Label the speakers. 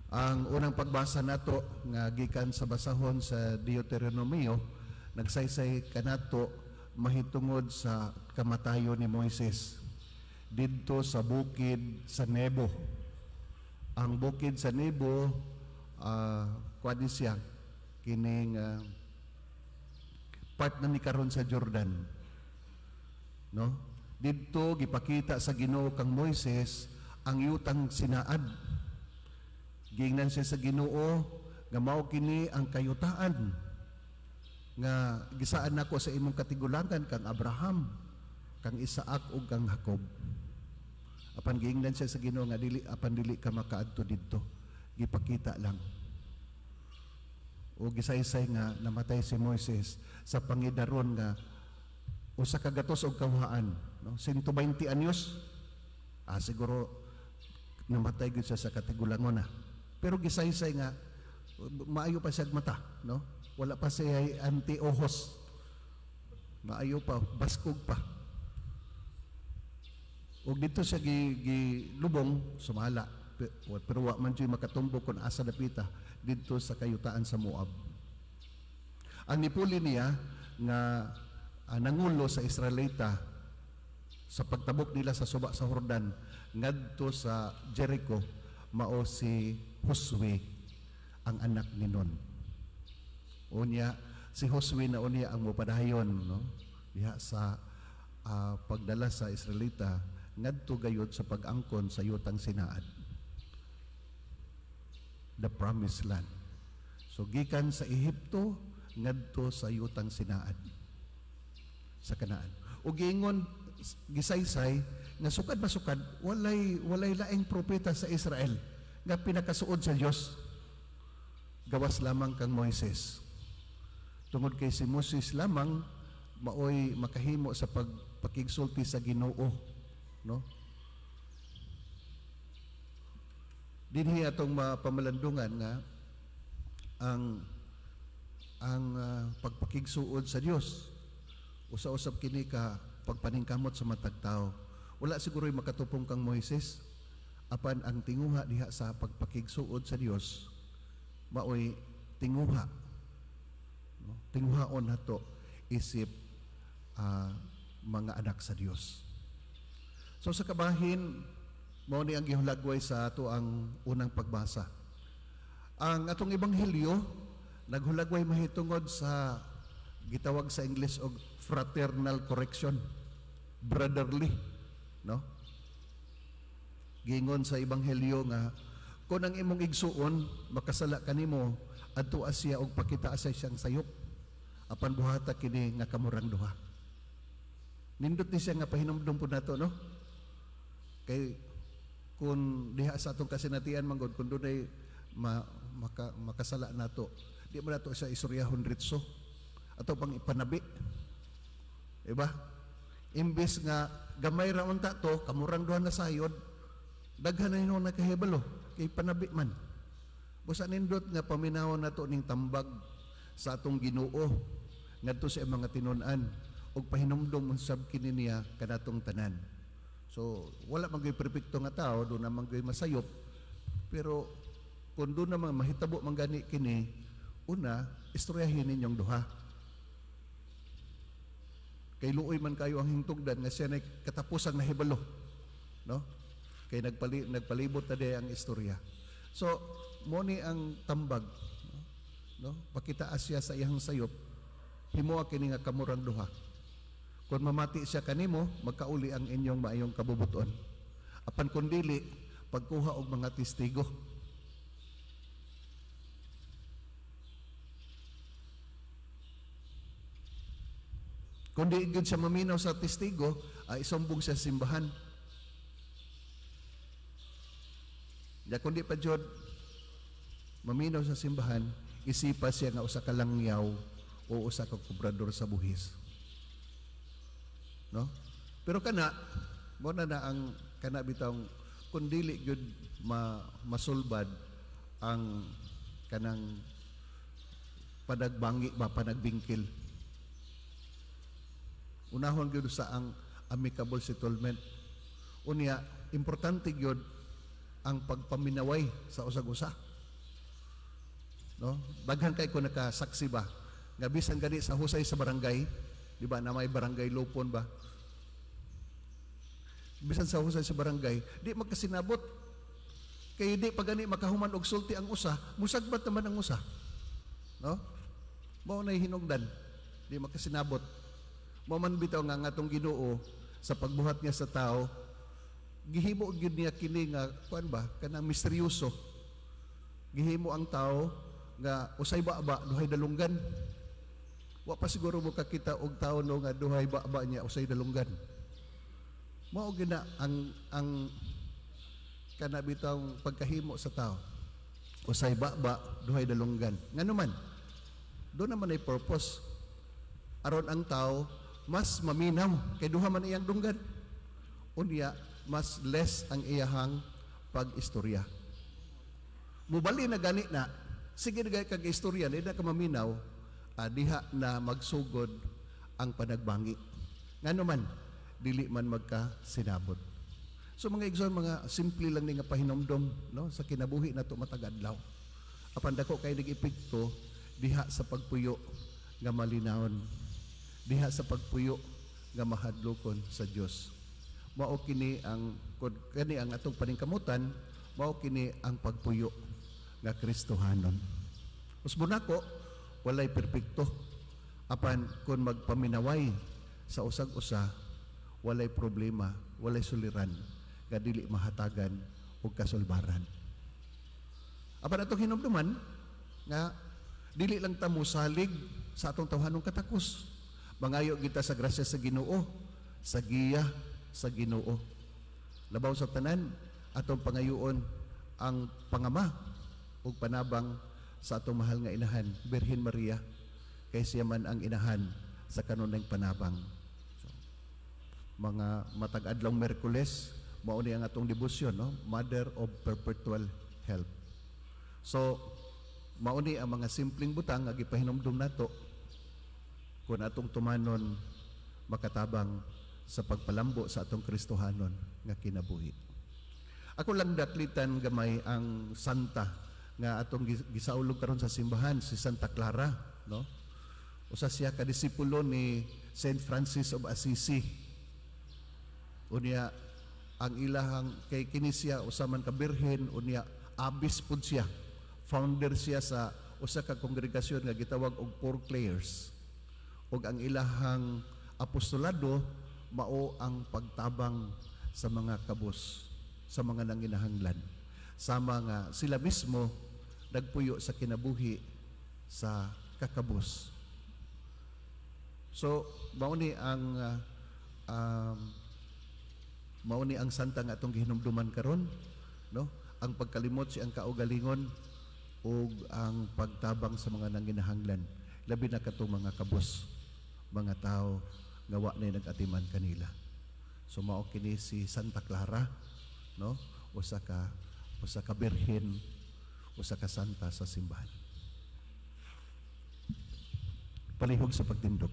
Speaker 1: Ang unang pagbasa nato nga gikan sa basahon sa Deuteronomio, nagsaysay kanato mahitungod sa kamatayon ni Moises didto sa bukid sa Nebo. Ang bukid sa Nebo, kuan siya kining part na ni karon sa Jordan, no? Didto gipakita sa Ginoo kang Moises ang yutang sinaad. Gingnan siya sa Ginoo nga mao kini ang kayutaan nga gisaan nako sa imong katigulangan kang Abraham, kang Isaac ug kang Jacob. Apan gingnan siya sa Ginoo nga dili ka makaadto didto. Gipakita lang. O gisaysay nga namatay si Moises sa pangidaron nga usa ka gatos og kawhaan, no? 120 anyos. Siguro namatay gid siya sa katigulangon na. Pero gisaysay nga maayo pa siya mata, no? Wala pa siya anti-ohos. Maayo pa, baskog pa. O dito siya gilubong, sumala. Pero wa man siya makatumbok kung asa dapita dito sa kayutaan sa Moab. Ang nipuli niya nga nangulo sa Israelita sa pagtabok nila sa suba sa Jordan ngadto sa Jericho, mao si Josue, ang anak ni Nun. Unya si Josue na unya ang mopadayon, no? Diha sa pagdala sa Israelita ngadto gayud sa pag-angkon sa yutang sinaad, the promised land. So gikan sa Ehipto ngadto sa yutang sinaad sa Kanaan. O giingon gisaysay nga sukad masukad walay laing propeta sa Israel nga pinakasuod sa Dios, gawas lamang kang Moises. Tungod kay si Moses lamang maoy makahimo sa pagpakigsulti sa Ginoo, no? Dinhi atong mapamalandungan nga ang pagpakigsuod sa Dios usa-usab kini ka pagpaningkamot sa matag tao. Wala siguro'y makatupong kang Moises, apan ang tinguha diha sa pagpakigsuod sa Dios maoy tinguha, no? Tinguhaon nato isip mga anak sa Dios. So sa kabahin mao ni ang gihulagway sa ato ang unang pagbasa. Ang atong ebanghelyo naghulagway mahitungod sa gitawag sa English og fraternal correction, brotherly, no? Gingon sa ebanghelyo nga kung ang imong igsuon makasala kanimo adto siya og pakita sa siyang sayop, apan buhata kini nga kamurang duha. Nindot ni siya nga pahinumdum pud nato, no? Kay kung diha sa atong kasinatian manggod kun dunay makasala nato, di mo nato siya isuryahon ritso ato pang ipanabi, diba? Imbes nga gamay ra unta to kamurang duha na sayod, daghan na hinong nakahibalo kay panabi man. Busa nindot nga paminawon nato ning tambag sa atong Ginoo ngadto sa mga tinun-an ug pahinumdom usab kini niya kanatong tanan. So wala man gyud perpekto nga tao, do na man gyud masayop, pero kun do na mahitabo man gani kini, una istoryahin ninyong duha. Kay luoy man kayo ang hingtugdan nga siya na katapusang nahibalo, no? Kay nagpalibot na day ang istorya. So mo ni ang tambag, no? Pakita siya sa iyang sayop, himuha kini nga kamurang duha. Kung mamati siya kanimo, magkauli ang inyong maayong kabubuton. Apan kun dili, pagkuha og mga testigo. Kung di gud siya maminaw sa testigo, isumbong siya sa simbahan. Ya kung di pa jud maminaw sa simbahan, isipa siya nga usa ka langyaw o usa ka kobrador sa buhis. No? Pero kana mo na ang kana bitong kun dili gyud masulbad ang kanang padagbangi ba panagbingkil. Unahon gyud sa ang amicable settlement. Unya importante gyud ang pagpaminaway sa usag-usa. no? Daghan kay ko nakasaksi ba nga bisan gani sa husay sa barangay, di ba na may barangay Lupon ba, bisan sa husay sa barangay di magkasinabot kay di pa gani makahuman og sulti ang usa, musagbat naman ang usa, no? Mao nay hinungdan di makasinabot. Mao man bitaw nga atong Ginoo sa pagbuhat niya sa tao, gihimo gyud niya kini nga kuan ba kanang misteryoso. Gihimo ang tao nga usay baba duhay dalunggan. Wa pa siguro mo kakita og tao no nga duhay baba niya usay dalunggan. Mao gina ang kana bitawng pagkahimo sa tao. Usay baba duhay dalunggan. Ngano man? Do naman ay purpose aron ang tao mas maminaw kay duha man iyang dunggan. Unya mas less ang iyahang pag-istorya. Mubali na gani na, sige na kag istorya, na ka maminaw, diha na magsugod ang panagbangi. Ngano man, dili man magkasinabot. So mga igsoon, mga simple lang ni nga pahinomdom, no, sa kinabuhi na ito matagadlaw. Apan dako kay nag-epekto, diha sa pagpuyo nga malinawon, diha sa pagpuyo nga mahadlokon sa Dios. Mao kini ang atong paningkamutan, mao kini ang pagpuyo nga Kristohanon. Usbon nako, walay perpekto. Apan kung magpaminaway sa usag-usa, walay problema, walay suliran, nga dili mahatagan og kasulbaran. Apan atong hinumduman nga dili lang ta mosalig sa atong tawhanong katakos. Mangayo kita sa grasya sa Ginoo, sa giya sa Ginoo. Labaw sa tanan, atong pangayoon ang pangama ug panabang sa atong mahal nga inahan, Birhen Maria, kay siya man ang inahan sa kanunay panabang. So, mga matag-adlong Miyerkules, mao ni ang atong debosyon, no? Mother of Perpetual Help. So, mao ni ang mga simpleng butang nga gipahinumdum nato kung atong tumanon makatabang sa pagpalambo sa atong Kristohanon nga kinabuhi. Ako lang daklitan gamay ang santa nga atong gisaulog karon sa simbahan, si Santa Clara, no? Usa siya ka disipulo ni Saint Francis of Assisi. Unya ang ilahang kay kini siya usa man ka birhen, unya abis pud siya. Founder siya sa usa ka kongregasyon nga gitawag og Four Clares. Ug ang ilahang apostolado mao ang pagtabang sa mga kabus, sa mga nanginahanglan, sama nga sila mismo nagpuyo sa kinabuhi sa kakabus. So mao ni ang santa nga atong gihinumduman karon, no? Ang pagkalimot si ang kaugalingon ug ang pagtabang sa mga nanginahanglan, labi na katong mga kabus, mga tao nga wa na nag-atiman kanila. So mao kini si Santa Clara, no? Usa ka birhen, usa ka santa sa simbahan. Palihog sa pagtindog.